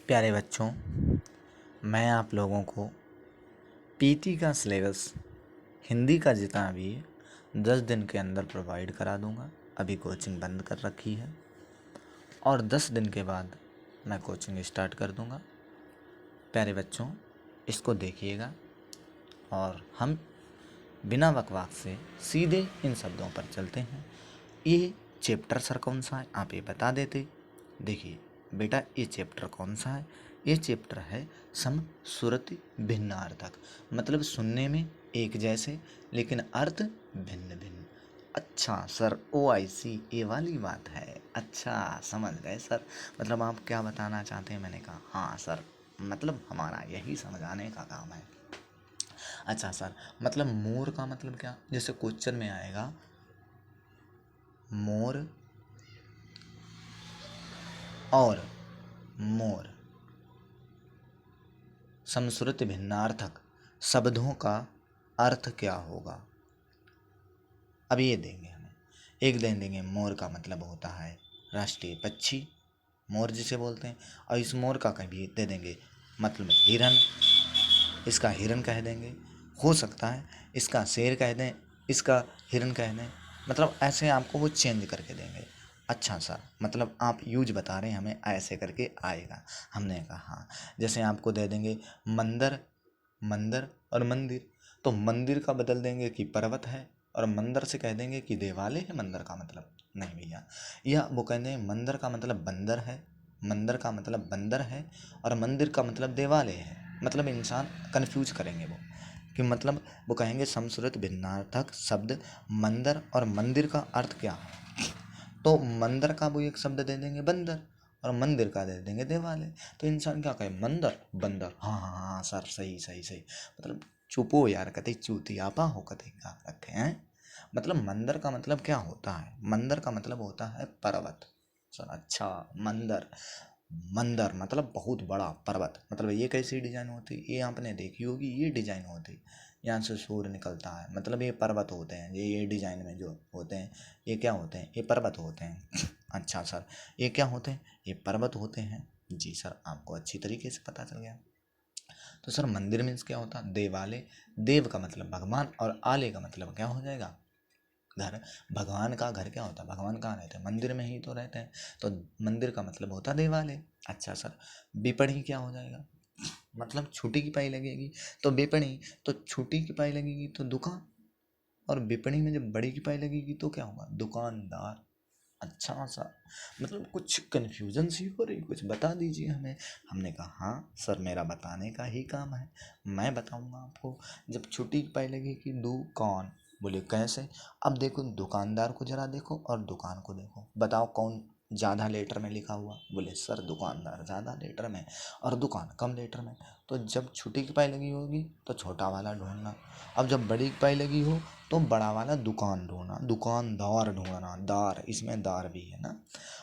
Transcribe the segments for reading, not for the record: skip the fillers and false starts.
प्यारे बच्चों, मैं आप लोगों को पीटी का सिलेबस हिंदी का जितना भी है 10 दिन के अंदर प्रोवाइड करा दूंगा। अभी कोचिंग बंद कर रखी है और 10 दिन के बाद मैं कोचिंग स्टार्ट कर दूंगा। प्यारे बच्चों, इसको देखिएगा और हम बिना बकवास से सीधे इन शब्दों पर चलते हैं। ये चैप्टर सर कौन सा है, आप ये बता देते। देखिए बेटा, ये चैप्टर कौन सा है? ये चैप्टर है सम सुरति भिन्नार्थक, मतलब सुनने में एक जैसे लेकिन अर्थ भिन्न भिन्न। अच्छा सर, OIC ये वाली बात है। अच्छा, समझ गए सर, मतलब आप क्या बताना चाहते हैं? मैंने कहा हाँ सर, मतलब हमारा यही समझाने का काम है। अच्छा सर, मतलब मोर का मतलब क्या? जैसे क्वेश्चन में आएगा मोर और मोर समश्रुत भिन्नार्थक शब्दों का अर्थ क्या होगा? अब ये देंगे हमें, एक दिन देंगे मोर का मतलब होता है राष्ट्रीय पक्षी, मोर जिसे बोलते हैं। और इस मोर का कभी दे देंगे मतलब हिरन, इसका हिरन कह देंगे। हो सकता है इसका शेर कह दें, इसका हिरन कह दें, मतलब ऐसे आपको वो चेंज करके देंगे। अच्छा सर, मतलब आप यूज बता रहे हैं हमें ऐसे करके आएगा। हमने कहा हाँ, जैसे आपको दे देंगे मंदिर, मंदिर और मंदिर, तो मंदिर का बदल देंगे कि पर्वत है, और मंदिर से कह देंगे कि देवालय है। मंदिर का मतलब नहीं भैया, या वो कहते हैं मंदिर का मतलब बंदर है, मंदिर का मतलब बंदर है, और मंदिर का मतलब देवालय है। मतलब इंसान कन्फ्यूज करेंगे वो कि मतलब वो कहेंगे समश्रुत भिन्नार्थक शब्द मंदिर और मंदिर का अर्थ क्या है। तो मंदिर का वो एक शब्द दे देंगे बंदर, और मंदिर का दे देंगे देवालय। तो इंसान क्या कहे, मंदिर बंदर। हाँ हाँ हाँ सर, सही सही सही। मतलब चुपो यार, कतई चूतियापा हो, कतई का रखे हैं। मतलब मंदिर का मतलब क्या होता है? मंदिर का मतलब होता है पर्वत सर। अच्छा, मंदिर, मंदिर मतलब बहुत बड़ा पर्वत। मतलब ये कैसी डिजाइन होती है? ये आपने देखी होगी, ये डिजाइन होती, यहाँ से सूर्य निकलता है, मतलब ये पर्वत होते हैं। ये डिजाइन में जो होते हैं ये क्या होते हैं? ये पर्वत होते हैं। अच्छा सर, ये क्या होते हैं? ये पर्वत होते हैं। जी सर, आपको अच्छी तरीके से पता चल गया। तो सर मंदिर मीन्स क्या होता है? देवालय, देव का मतलब भगवान, और आलय का मतलब क्या हो जाएगा? घर। भगवान का घर क्या होता है? भगवान कहाँ रहते हैं? मंदिर में ही तो रहते हैं। तो मंदिर का मतलब होता है देवालय। अच्छा सर, विपणी क्या हो जाएगा? मतलब छोटी की पाई लगेगी तो विपणी, तो छोटी की पाई लगेगी तो दुकान, और विपणी में जब बड़ी की पाई लगेगी तो क्या होगा? दुकानदार। अच्छा सर, मतलब कुछ कन्फ्यूजन सी हो रही, कुछ बता दीजिए हमें। हमने कहा हाँ सर, मेरा बताने का ही काम है, मैं बताऊंगा आपको। जब छोटी की पाई लगेगी दुकान, बोले कैसे? अब देखो दुकानदार को जरा देखो और दुकान को देखो, बताओ कौन ज़्यादा लेटर में लिखा हुआ? बोले सर दुकानदार ज़्यादा लेटर में और दुकान कम लेटर में। तो जब छोटी की पाई लगी होगी तो छोटा वाला ढूंढना, अब जब बड़ी की पाई लगी हो तो बड़ा वाला दुकान ढूंढना, दुकानदार ढूंढना, दार, इसमें दार भी है ना।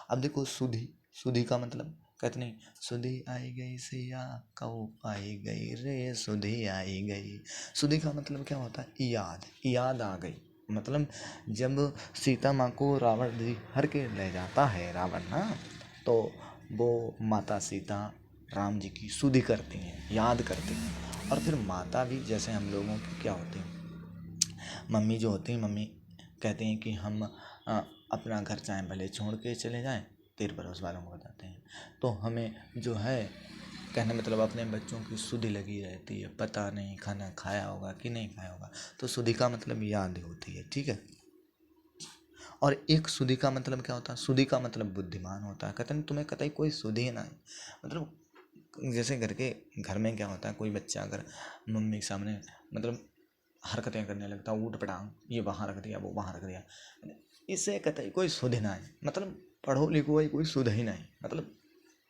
अब देखो सुधी, सुधी का मतलब कहते नहीं, सुधी आई गई सिया कऊ आई गई रे, सुधी आई गई। सुधी का मतलब क्या होता है? याद, याद आ गई। मतलब जब सीता माँ को रावण जी हर के ले जाता है रावण ना, तो वो माता सीता राम जी की सुधि करती हैं, याद करती हैं। और फिर माता भी जैसे हम लोगों की क्या होती हैं, मम्मी जो होती हैं, मम्मी कहती हैं कि हम अपना घर चाहे भले छोड़ के चले जाएं, तीर पड़ोस वालों को बताते हैं। तो हमें जो है कहने मतलब अपने बच्चों की सुधि लगी रहती है, पता नहीं खाना खाया होगा कि नहीं खाया होगा। तो सुधि का मतलब याद होती है, ठीक है। और एक सुधि का मतलब क्या होता है? सुधि का मतलब बुद्धिमान होता है। कहते हैं तुम्हें कतई कोई सुधि ना है। मतलब जैसे घर में क्या होता है, कोई बच्चा अगर मम्मी के सामने मतलब हरकतें करने लगता है, ऊट पटांग, ये वहाँ रख दिया, वो वहाँ रख दिया, इससे कतई कोई सुधि ना है। मतलब पढ़ो लिखो है, कोई सुध ही नहीं, मतलब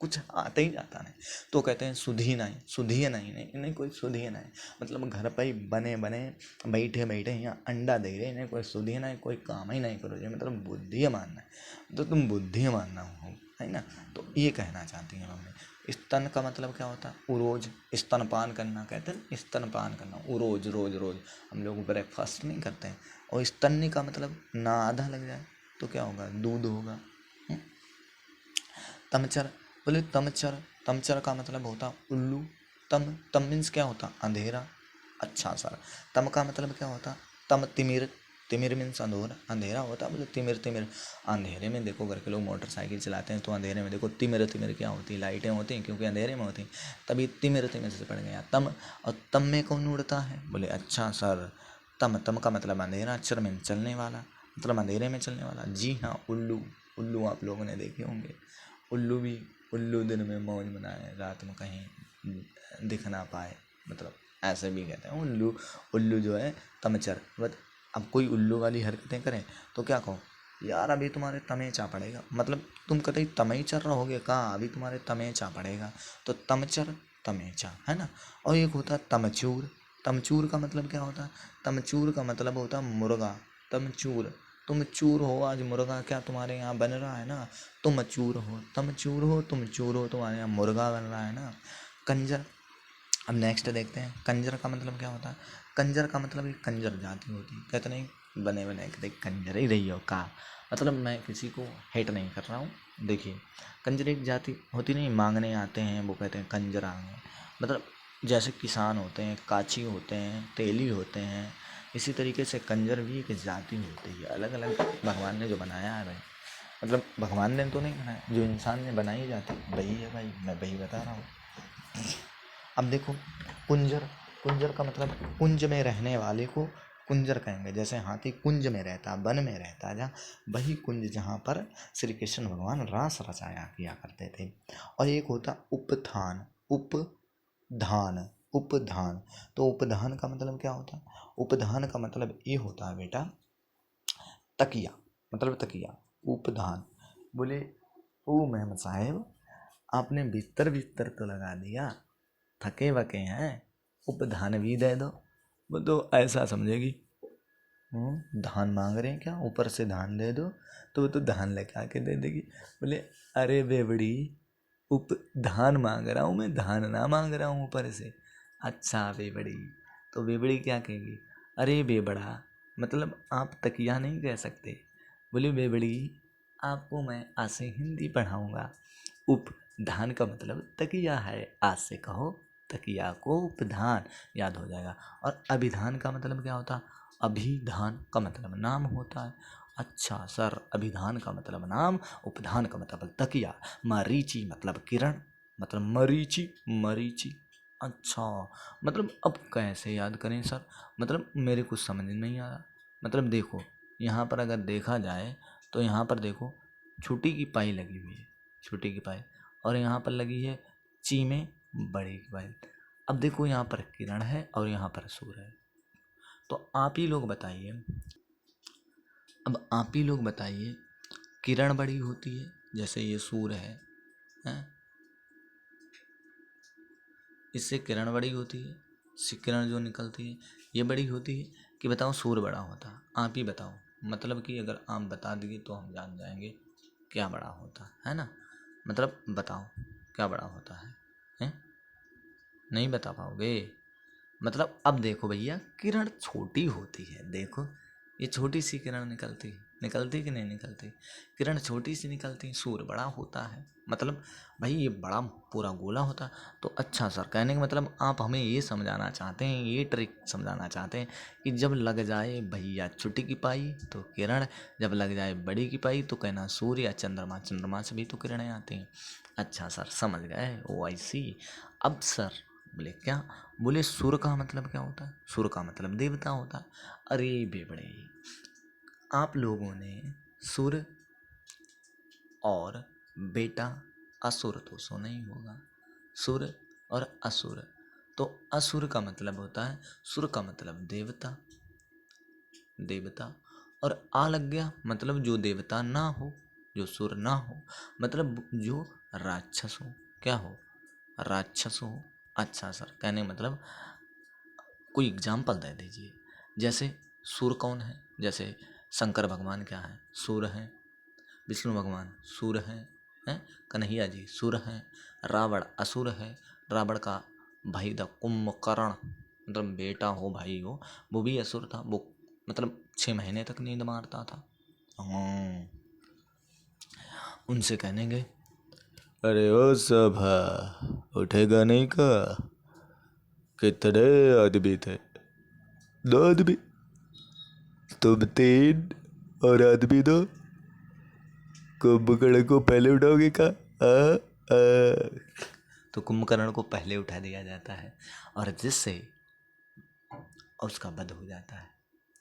कुछ आता ही जाता नहीं। तो कहते हैं सुधी नहीं, सुधी नहीं, नहीं नहीं कोई सुधी नहीं। मतलब घर पर ही बने बने बैठे बैठे यहाँ अंडा दे रहे, इन्हें कोई सुधी नहीं, कोई काम ही नहीं करो, ये मतलब बुद्धि मानना है। तो तुम बुद्धि मानना हो, है ना। तो ये कहना चाहती हैं मम्मी। स्तन का मतलब क्या होता है? उरोज, स्तनपान करना, कहते हैं स्तनपान करना, उरोज, रोज रोज हम लोग ब्रेकफास्ट नहीं करते हैं। और स्तन्य का मतलब ना आधा लग जाए तो क्या होगा? दूध होगा। तमचर, बोले तमचर तमचर का मतलब होता उल्लू। तम तम मीन्स क्या होता, अंधेरा। अच्छा सर, तम का मतलब क्या होता, तम तिमिर। तिमिर मीन्स अंधेरा, अंधेरा होता, बोले तिमिर तिमिर। अंधेरे में देखो घर के लोग मोटरसाइकिल चलाते हैं तो अंधेरे में देखो तिमिर तिमिर क्या होती है, लाइटें होती हैं, क्योंकि अंधेरे में होती हैं, तभी तिमिर तिमिर से पड़ गया तम। और तम में कौन उड़ता है, बोले अच्छा सर, तम तम का मतलब अंधेरा, चर में चलने वाला, मतलब अंधेरे में चलने वाला। जी हाँ, उल्लू। उल्लू आप लोगों ने देखे होंगे। उल्लू भी, उल्लू दिन में मौज मनाए, रात में कहीं दिख ना पाए, मतलब ऐसे भी कहते हैं उल्लू। उल्लू जो है तमचर। बट अब कोई उल्लू वाली हरकतें करें तो क्या कहो, यार अभी तुम्हारे तमेचा पड़ेगा, मतलब तुम कतई तमैचर रहोगे कहाँ, अभी तुम्हारे तमेचा पड़ेगा। तो तमचर, तमेचा, है ना। और एक होता है तमचूर। तमचूर का मतलब क्या होता है, तमचूर का मतलब होता है मुर्गा। तमचूर, तुम चूर हो, आज मुर्गा क्या तुम्हारे यहाँ बन रहा है ना, तुम चूर हो, तुम चूर हो, तुम चूर हो, तुम्हारे यहाँ मुर्गा बन रहा है ना। कंजर। अब नेक्स्ट देखते हैं, कंजर का मतलब क्या होता है। कंजर का मतलब एक कंजर जाति होती है, कहते नहीं बने बने कहते कंजर ही रही हो का, मतलब मैं किसी को हेट नहीं कर रहा हूँ। देखिए, कंजर एक जाति होती नहीं, मांगने आते हैं वो कहते हैं कंजर आ गए, मतलब जैसे किसान होते हैं, काची होते हैं, तेली होते हैं, इसी तरीके से कंजर भी एक जाति होती है। अलग अलग भगवान ने जो बनाया है भाई, मतलब भगवान ने तो नहीं बनाया, जो इंसान ने बनाई जाती वही है भाई, मैं वही बता रहा हूँ। अब देखो, कुंजर। कुंजर का मतलब कुंज में रहने वाले को कुंजर कहेंगे। जैसे हाथी कुंज में रहता, वन में रहता, जहाँ वही कुंज जहाँ पर श्री कृष्ण भगवान रास रचाया किया करते थे। और एक होता उपधान। उपधान, उपधान। तो उपधान का मतलब क्या होता है, उपधान का मतलब ये होता है बेटा तकिया, मतलब तकिया। उपधान, बोले ओ मेम साहेब, आपने बिस्तर बिस्तर तो लगा दिया, थके वके हैं, उपधान भी दे दो। वो तो ऐसा समझेगी धान मांग रहे हैं क्या, ऊपर से धान दे दो, तो वो तो धान लेके आके दे देगी। बोले अरे बेबड़ी, उपधान मांग रहा हूँ मैं, धान ना मांग रहा हूँ ऊपर से। अच्छा बेबड़ी, तो बेबड़ी क्या कहेगी, अरे बेबड़ा, मतलब आप तकिया नहीं कह सकते। बोले बेबड़ी, आपको मैं आज से हिंदी पढ़ाऊँगा। उपधान का मतलब तकिया है, आज से कहो तकिया को उपधान, याद हो जाएगा। और अभिधान का मतलब क्या होता, अभिधान का मतलब नाम होता है। अच्छा सर, अभिधान का मतलब नाम, उपधान का मतलब तकिया, मरीचि मतलब किरण, मतलब मरीचि, मरीचि। अच्छा, मतलब अब कैसे याद करें सर, मतलब मेरे कुछ समझ नहीं आ रहा। मतलब देखो, यहाँ पर अगर देखा जाए तो यहाँ पर देखो छोटी की पाई लगी हुई है, छोटी की पाई, और यहाँ पर लगी है ची में बड़ी की पाई। अब देखो यहाँ पर किरण है और यहाँ पर सूर्य है, तो आप ही लोग बताइए, अब आप ही लोग बताइए, किरण बड़ी होती है, जैसे ये सूर्य है, हैं? इससे किरण बड़ी होती है, इससे किरण जो निकलती है ये बड़ी होती है, कि बताओ सूर्य बड़ा होता है, आप ही बताओ। मतलब कि अगर आप बता दिए तो हम जान जाएंगे क्या बड़ा होता है ना। मतलब बताओ क्या बड़ा होता है? नहीं बता पाओगे। मतलब अब देखो भैया, किरण छोटी होती है, देखो ये छोटी सी किरण निकलती, निकलती कि नहीं निकलती, किरण छोटी सी निकलती, सूर्य बड़ा होता है, मतलब भाई ये बड़ा पूरा गोला होता। तो अच्छा सर, कहने का मतलब आप हमें ये समझाना चाहते हैं, ये ट्रिक समझाना चाहते हैं कि जब लग जाए भैया छोटी की पाई तो किरण, जब लग जाए बड़ी की पाई तो कहना सूर्य या चंद्रमा, चंद्रमा से भी तो किरणें आती हैं। अच्छा सर, समझ गए, ओ आई सी। अब सर बोले क्या, बोले सुर का मतलब क्या होता है, सुर का मतलब देवता होता है। अरे बेबड़े, आप लोगों ने सुर और बेटा असुर तो सुना ही होगा, सुर और असुर। तो असुर का मतलब होता है, सुर का मतलब देवता, देवता। और आ लग गया मतलब जो देवता ना हो, जो सुर ना हो, मतलब जो राक्षस हो, क्या हो, राक्षस हो। अच्छा सर, कहने का मतलब कोई एग्जाम्पल दे दीजिए। जैसे सुर कौन है, जैसे शंकर भगवान क्या है, सुर हैं, विष्णु भगवान सुर हैं, कन्हैया जी सुर हैं, रावण असुर है, रावण का भाई था कुंभकर्ण, मतलब बेटा हो भाई हो, वो भी असुर था, वो मतलब 6 महीने तक नींद मारता था। हाँ, उनसे कहने गए, अरे ओ सभा, उठेगा नहीं का? कितने आदमी थे? 2 आदमी। तुम 3 और आदमी 2। कुंभकर्ण को पहले उठाओगे का? तो कुंभकर्ण को पहले उठा दिया जाता है और जिससे उसका वध हो जाता है,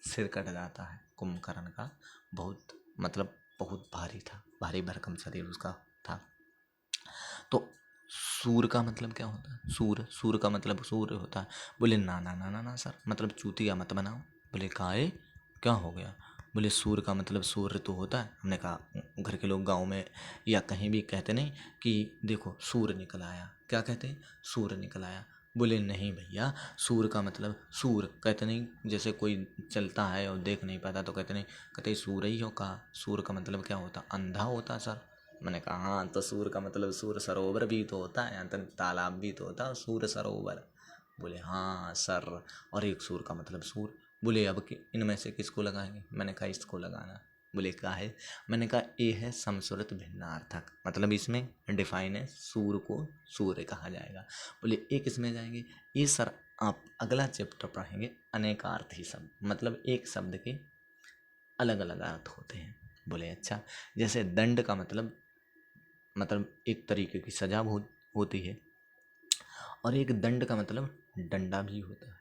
सिर कट जाता है कुंभकर्ण का। बहुत भारी था, भारी भरकम शरीर उसका था। तो सूर का मतलब क्या होता है? सूर का मतलब सूर्य होता है। बोले ना ना ना ना ना सर, मतलब चूतिया मत बनाओ। बोले काहे, क्या हो गया? बोले सूर का मतलब सूर्य तो होता है। हमने कहा घर के लोग गांव में या कहीं भी कहते नहीं कि देखो सूर्य निकल आया, क्या कहते हैं? सूर्य निकल आया। बोले नहीं भैया, सूर का मतलब सूर कहते नहीं, जैसे कोई चलता है और देख नहीं पाता तो कहते नहीं, कहते सूर ही हो का। सूर का मतलब क्या होता? अंधा होता सर। मैंने कहा हाँ, तो सूर का मतलब सूर सरोवर भी तो होता है, तो तालाब भी तो होता है सूर सरोवर। बोले हाँ सर। और एक सूर का मतलब सूर। बोले अब इनमें से किसको लगाएंगे? मैंने कहा इसको लगाना। बोले क्या है? मैंने कहा ये है समश्रुत भिन्नार्थक, मतलब इसमें डिफाइन है सूर को सूर्य कहा जाएगा। बोले एक इसमें जाएंगे ये सर, आप अगला चैप्टर पढ़ेंगे अनेकार्थी शब्द, मतलब एक शब्द के अलग अलग अर्थ होते हैं। बोले अच्छा, जैसे दंड का मतलब एक तरीके की सजा होती है, और एक दंड का मतलब डंडा भी होता है।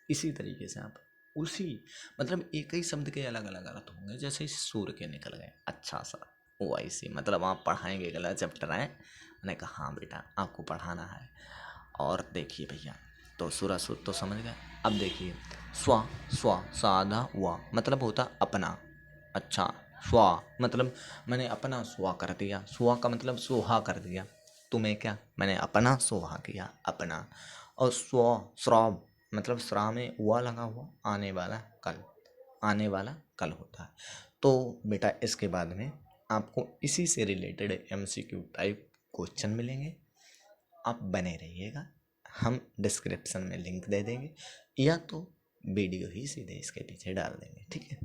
इसी तरीके से आप उसी मतलब एक ही शब्द के अलग अलग अर्थ होंगे। जैसे सूर्य के निकल गए, अच्छा सा ओ ऐसे मतलब आप पढ़ाएंगे अगला चैप्टर है। मैंने कहा हाँ बेटा आपको पढ़ाना है। और देखिए भैया, तो सूरा सूर तो समझ गए। अब देखिए स्वा, साधा हुआ मतलब होता अपना। अच्छा, स्वा मतलब मैंने अपना सुहा कर दिया। सुहा का मतलब सोहा कर दिया। तुम्हें क्या, मैंने अपना सोहा किया, अपना। और स्व, श्राव मतलब श्रा में हुआ लगा हुआ, आने वाला कल होता है। तो बेटा इसके बाद में आपको इसी से रिलेटेड MCQ टाइप क्वेश्चन मिलेंगे। आप बने रहिएगा, हम डिस्क्रिप्शन में लिंक दे देंगे या तो वीडियो ही सीधे इसके पीछे डाल देंगे, ठीक है।